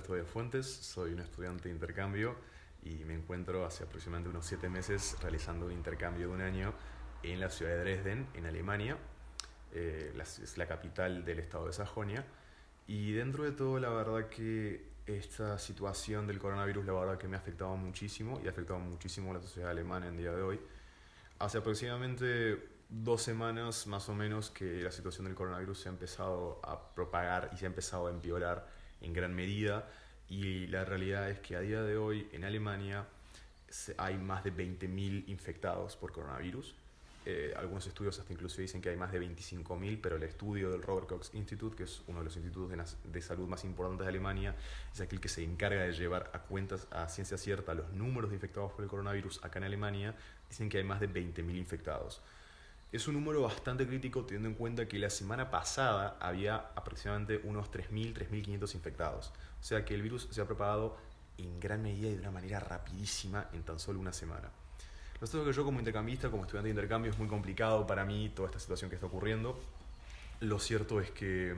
Estoy de Fuentes, soy un estudiante de intercambio y me encuentro hace aproximadamente unos 7 meses realizando un intercambio de un año en la ciudad de Dresden, en Alemania. Es la capital del estado de Sajonia. Y dentro de todo, la verdad que esta situación del coronavirus, la verdad que me ha afectado muchísimo y ha afectado muchísimo a la sociedad alemana en día de hoy. Hace aproximadamente 2 semanas más o menos que la situación del coronavirus se ha empezado a propagar y se ha empezado a empeorar en gran medida, y la realidad es que a día de hoy en Alemania hay más de 20.000 infectados por coronavirus. Algunos estudios hasta incluso dicen que hay más de 25.000, pero el estudio del Robert Koch Institute, que es uno de los institutos de salud más importantes de Alemania, es aquel que se encarga de llevar a cuentas a ciencia cierta los números de infectados por el coronavirus acá en Alemania. Dicen que hay más de 20.000 infectados. Es un número bastante crítico teniendo en cuenta que la semana pasada había aproximadamente unos 3.000, 3.500 infectados. O sea que el virus se ha propagado en gran medida y de una manera rapidísima en tan solo una semana. Lo cierto es que yo como intercambista, como estudiante de intercambio, es muy complicado para mí toda esta situación que está ocurriendo. Lo cierto es que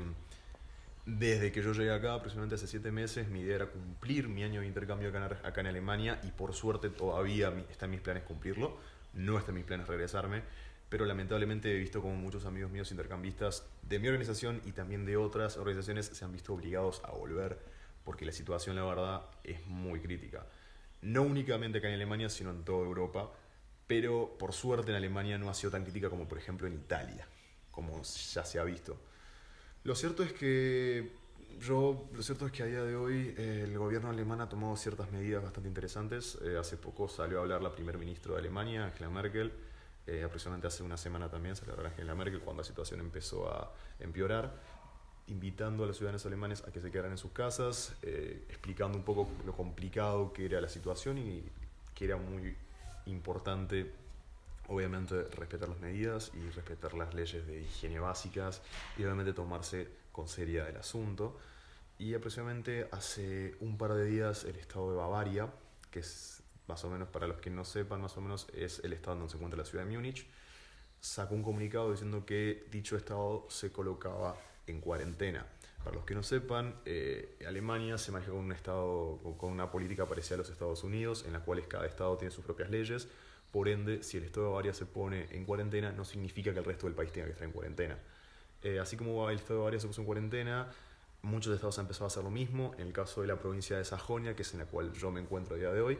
desde que yo llegué acá, aproximadamente hace 7 meses, mi idea era cumplir mi año de intercambio acá en Alemania, y por suerte todavía está en mis planes cumplirlo. No está en mis planes regresarme, pero lamentablemente he visto como muchos amigos míos intercambistas de mi organización y también de otras organizaciones se han visto obligados a volver porque la situación, la verdad, es muy crítica. No únicamente acá en Alemania, sino en toda Europa, pero por suerte en Alemania no ha sido tan crítica como por ejemplo en Italia, como ya se ha visto. Lo cierto es que lo cierto es que a día de hoy el gobierno alemán ha tomado ciertas medidas bastante interesantes. Hace poco salió a hablar la primer ministra de Alemania, Angela Merkel. Aproximadamente hace una semana también salió a hablar Angela Merkel cuando la situación empezó a empeorar, invitando a los ciudadanos alemanes a que se quedaran en sus casas, explicando un poco lo complicado que era la situación y que era muy importante, obviamente, respetar las medidas y respetar las leyes de higiene básicas y obviamente tomarse con seriedad el asunto. Y aproximadamente hace un par de días el estado de Bavaria, que es más o menos, para los que no sepan, más o menos es el estado donde se encuentra la ciudad de Múnich, sacó un comunicado diciendo que dicho estado se colocaba en cuarentena. Para los que no sepan, Alemania se maneja con un estado, con una política parecida a los Estados Unidos, en la cual cada estado tiene sus propias leyes. Por ende, si el estado de Bavaria se pone en cuarentena, no significa que el resto del país tenga que estar en cuarentena. Así como el estado de Bavaria se puso en cuarentena, muchos estados han empezado a hacer lo mismo. En el caso de la provincia de Sajonia, que es en la cual yo me encuentro a día de hoy,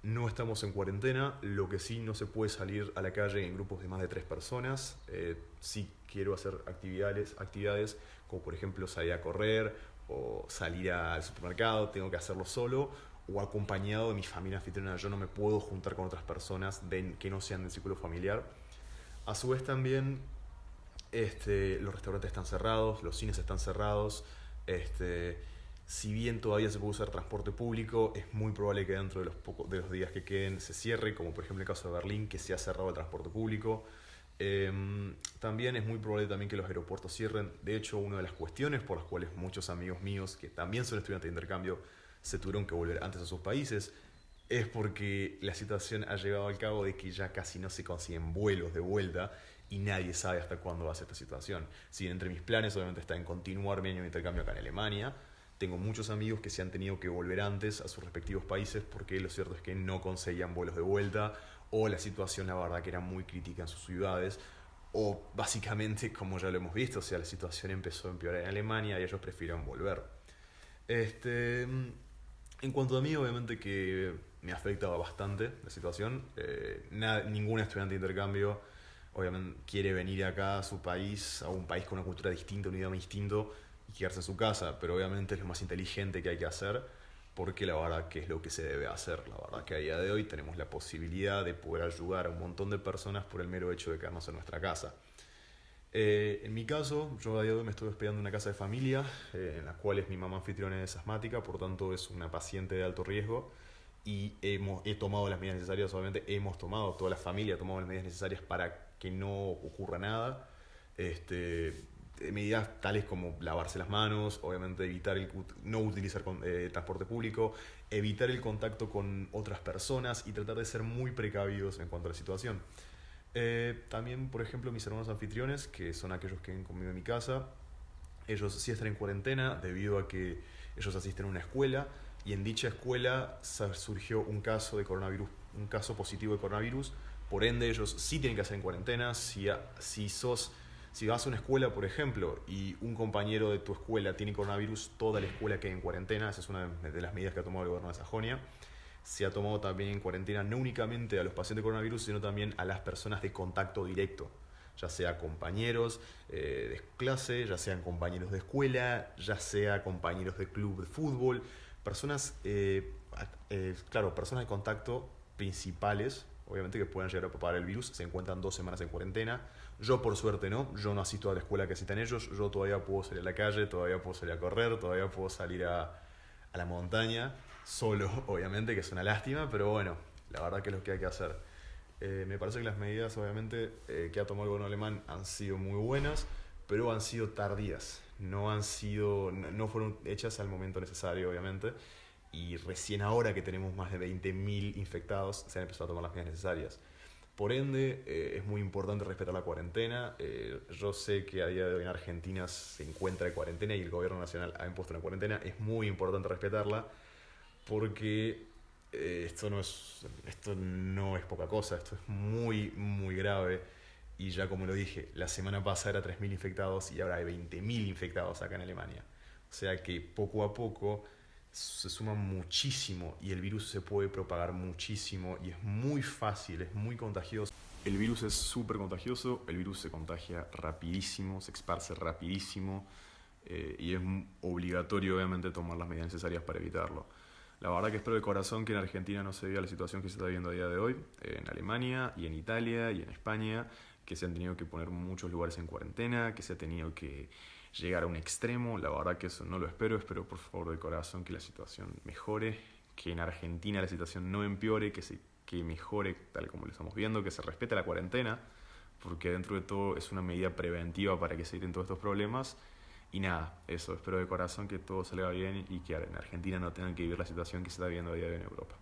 no estamos en cuarentena. Lo que sí, no se puede salir a la calle en grupos de más de 3 personas. Sí quiero hacer actividades como por ejemplo salir a correr o salir al supermercado, tengo que hacerlo solo o acompañado de mi familia anfitriona. Yo no me puedo juntar con otras personas que no sean del círculo familiar. A su vez también los restaurantes están cerrados, los cines están cerrados. Si bien todavía se puede usar transporte público, es muy probable que dentro de los días que queden se cierre, como por ejemplo el caso de Berlín, que se ha cerrado el transporte público. También es muy probable también que los aeropuertos cierren. De hecho, una de las cuestiones por las cuales muchos amigos míos, que también son estudiantes de intercambio, se tuvieron que volver antes a sus países, es porque la situación ha llegado al cabo de que ya casi no se consiguen vuelos de vuelta y nadie sabe hasta cuándo va a ser esta situación. Si bien entre mis planes obviamente está en continuar mi año de intercambio acá en Alemania, tengo muchos amigos que se han tenido que volver antes a sus respectivos países porque lo cierto es que no conseguían vuelos de vuelta, o la situación, la verdad, que era muy crítica en sus ciudades, o básicamente, como ya lo hemos visto, o sea, la situación empezó a empeorar en Alemania y ellos prefirieron volver. En cuanto a mí, obviamente que me afecta bastante la situación. Ningún estudiante de intercambio obviamente quiere venir acá a su país, a un país con una cultura distinta, un idioma distinto, y quedarse en su casa, pero obviamente es lo más inteligente que hay que hacer, porque la verdad que es lo que se debe hacer. La verdad que a día de hoy tenemos la posibilidad de poder ayudar a un montón de personas por el mero hecho de quedarnos en nuestra casa. En mi caso, yo a día de hoy me estoy hospedando en una casa de familia, en la cual mi mamá anfitriona es asmática, por tanto es una paciente de alto riesgo, y he tomado las medidas necesarias. Obviamente toda la familia ha tomado las medidas necesarias para que no ocurra nada. Medidas tales como lavarse las manos, obviamente no utilizar transporte público, evitar el contacto con otras personas y tratar de ser muy precavidos en cuanto a la situación. También, por ejemplo, mis hermanos anfitriones, que son aquellos que viven conmigo en mi casa, ellos sí están en cuarentena debido a que Ellos asisten a una escuela y en dicha escuela surgió un caso de coronavirus, un caso positivo de coronavirus. Por ende, ellos sí tienen que hacer en cuarentena. Si vas a una escuela, por ejemplo, y un compañero de tu escuela tiene coronavirus, toda la escuela queda en cuarentena. Esa es una de las medidas que ha tomado el gobierno de Sajonia. Se ha tomado también en cuarentena no únicamente a los pacientes de coronavirus, sino también a las personas de contacto directo, ya sea compañeros de clase, ya sean compañeros de escuela, ya sea compañeros de club de fútbol, personas de contacto principales, obviamente, que puedan llegar a propagar el virus. Se encuentran 2 semanas en cuarentena. Yo, por suerte, yo no asisto a la escuela que asistan ellos. Yo todavía puedo salir a la calle, todavía puedo salir a correr, todavía puedo salir a la montaña, solo, obviamente, que es una lástima, pero bueno, la verdad que es lo que hay que hacer. Me parece que las medidas, obviamente, que ha tomado el gobierno alemán han sido muy buenas, pero han sido tardías. No fueron hechas al momento necesario, obviamente, y recién ahora que tenemos más de 20.000 infectados se han empezado a tomar las medidas necesarias. Por ende, es muy importante respetar la cuarentena. Yo sé que a día de hoy en Argentina se encuentra en cuarentena y el gobierno nacional ha impuesto una cuarentena. Es muy importante respetarla porque esto no es poca cosa, esto es muy, muy grave. Y ya como lo dije, la semana pasada era 3.000 infectados y ahora hay 20.000 infectados acá en Alemania. O sea que poco a poco se suma muchísimo y el virus se puede propagar muchísimo y es muy fácil, es muy contagioso. El virus es súper contagioso, el virus se contagia rapidísimo, se esparce rapidísimo y es obligatorio obviamente tomar las medidas necesarias para evitarlo. La verdad que espero de corazón que en Argentina no se viva la situación que se está viviendo a día de hoy, en Alemania y en Italia y en España, que se han tenido que poner muchos lugares en cuarentena, que se ha tenido que llegar a un extremo. La verdad que eso no lo espero por favor de corazón que la situación mejore, que en Argentina la situación no empeore, que mejore tal como lo estamos viendo, que se respete la cuarentena, porque dentro de todo es una medida preventiva para que se eviten todos estos problemas. Y nada, eso, espero de corazón que todo salga bien y que en Argentina no tengan que vivir la situación que se está viviendo a día de hoy en Europa.